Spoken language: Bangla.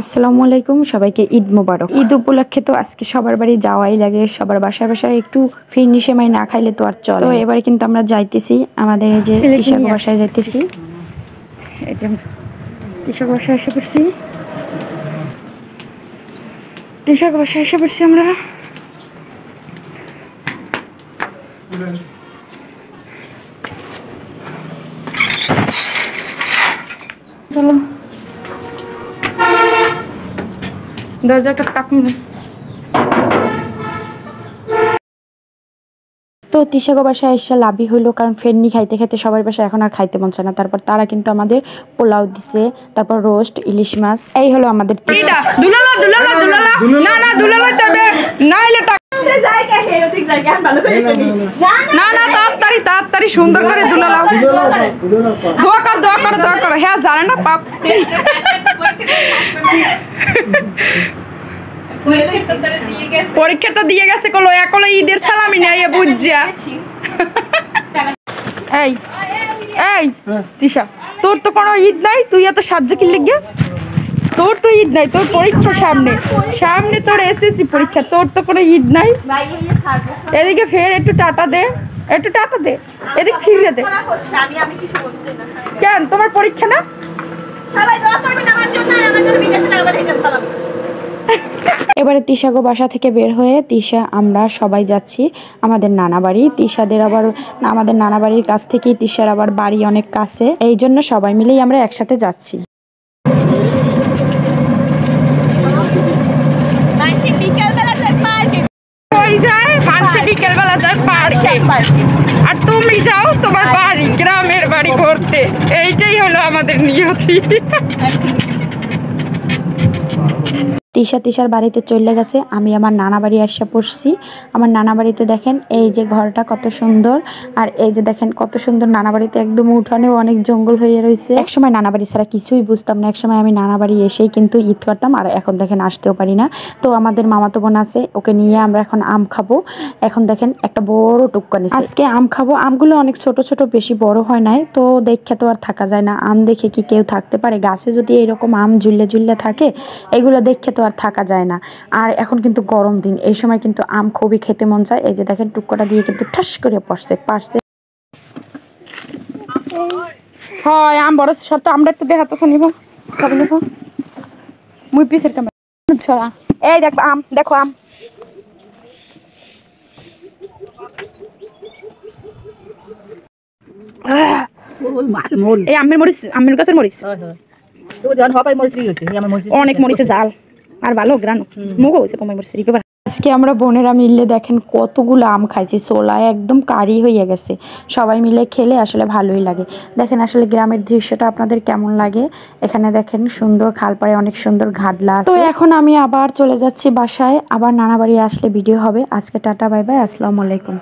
আসসালামু আলাইকুম, সবাইকে ঈদ মোবারক। ঈদ উপলক্ষে তো আজকে সবার বাড়ি যাওয়াই লাগে, সবার বাসায় বাসায় একটু ফিরনি সেমাই না খাইলে তো আর চলে। তো এবারে কিন্তু আমরা যাইতেছি আমাদের এই যে কৃষক বাসায় যাইতেছি। এই যে কৃষক বাসায় এসে পড়ছি, কৃষক বাসায় এসে পড়ছি আমরা। চলো দরজাটা টাকুন। তো তিশাগো বাসায় এসে লাভই হইলো, কারণ ফেরনি খাইতে খাইতে সবার বাসায় এখন আর খাইতে মন চায় না। তারপর তারা কিন্তু আমাদের পোলাও দিছে, তারপর রোস্ট, ইলিশ মাছ। এই হলো আমাদের তাড়াতাড়ি সুন্দর করে দুলালাও। দোয়া কর দোয়া করো দোয়া করো। হ্যাঁ জানে না পাপ। পরীক্ষাটা দিয়ে গেছে কলো একলো ঈদের সালামি নাই বুঝছা। এই এই তিশা, তোর তো কোনো ঈদ নাই, তুই এত সাহায্য কি লিখবে? তোর তো ঈদ নাই, তোর পরীক্ষা সামনে সামনে, তোর এসএসসি পরীক্ষা, তোর তো কোনো ঈদ নাই। এদিকে ফের একটু টাটা দে, একটু টাটা দে, এদিকে ফিরে দে। কেন তোমার পরীক্ষা না? এবারে তিশাগো বাসা থেকে বের হয়ে তিশা আমরা সবাই যাচ্ছি আমাদের নানা বাড়ি। তিশাদের আবার আমাদের নানা বাড়ির কাছ থেকেই তিশার আবার বাড়ি অনেক কাছে, এই জন্য সবাই মিলেই আমরা একসাথে যাচ্ছি। আর তুমি যাও তোমার বাড়ি, গ্রামের বাড়ি ঘুরতে, এইটাই হলো আমাদের নিয়তি। তিশার বাড়িতে চলে গেছে, আমি আমার নানা বাড়ি আসা পড়ছি। আমার নানা বাড়িতে দেখেন এই যে ঘরটা কত সুন্দর, আর এই যে দেখেন কত সুন্দর নানা বাড়িতে একদম উঠানেও অনেক জঙ্গল হয়ে রয়েছে। একসময় নানা বাড়ি ছাড়া কিছুই বুঝতাম না, একসময় আমি নানা বাড়ি এসেই কিন্তু ঈদ করতাম, আর এখন দেখেন আসতেও পারি না। তো আমাদের মামাতো বোন আছে, ওকে নিয়ে আমরা এখন আম খাবো। এখন দেখেন একটা বড় টুকরা নিছে, আজকে আম খাবো। আমগুলো অনেক ছোট ছোট, বেশি বড় হয় নাই, তো দেখে তো আর থাকা যায় না। আম দেখে কি কেউ থাকতে পারে? গাছে যদি এরকম আম ঝুললে ঝুললে থাকে, এগুলো দেখে তো আর থাকা যায় না। আর এখন কিন্তু গরম দিন, এই সময় কিন্তু আম খুবই খেতে মন চায়। এই যে দেখেন টুকরা দিয়ে কিন্তু ঠাস করে পারছে। হয় আম বড় শর্ত, আমরা একটু দেখাতো শুনিব মুই পিছের ক্যামেরা। এই দেখো আম, দেখো আম। এই আমের মরিচ, আমের গাছের মরিচ অনেক মরিচে জাল আর ভালো গ্রান মুখও হয়েছে কমাই মরিচ। আজকে আমরা বোনেরা মিলে দেখেন কতগুলো আম খাইছি, সোলায় একদম কারি হয়ে গেছে। সবাই মিলে খেলে আসলে ভালোই লাগে। দেখেন আসলে গ্রামের দৃশ্যটা আপনাদের কেমন লাগে। এখানে দেখেন সুন্দর খালপাড়ে অনেক সুন্দর ঘাটলা আছে। তো এখন আমি আবার চলে যাচ্ছি বাসায়, আবার নানা বাড়ি আসলে ভিডিও হবে। আজকে টাটা বাই বাই, আসসালামু আলাইকুম।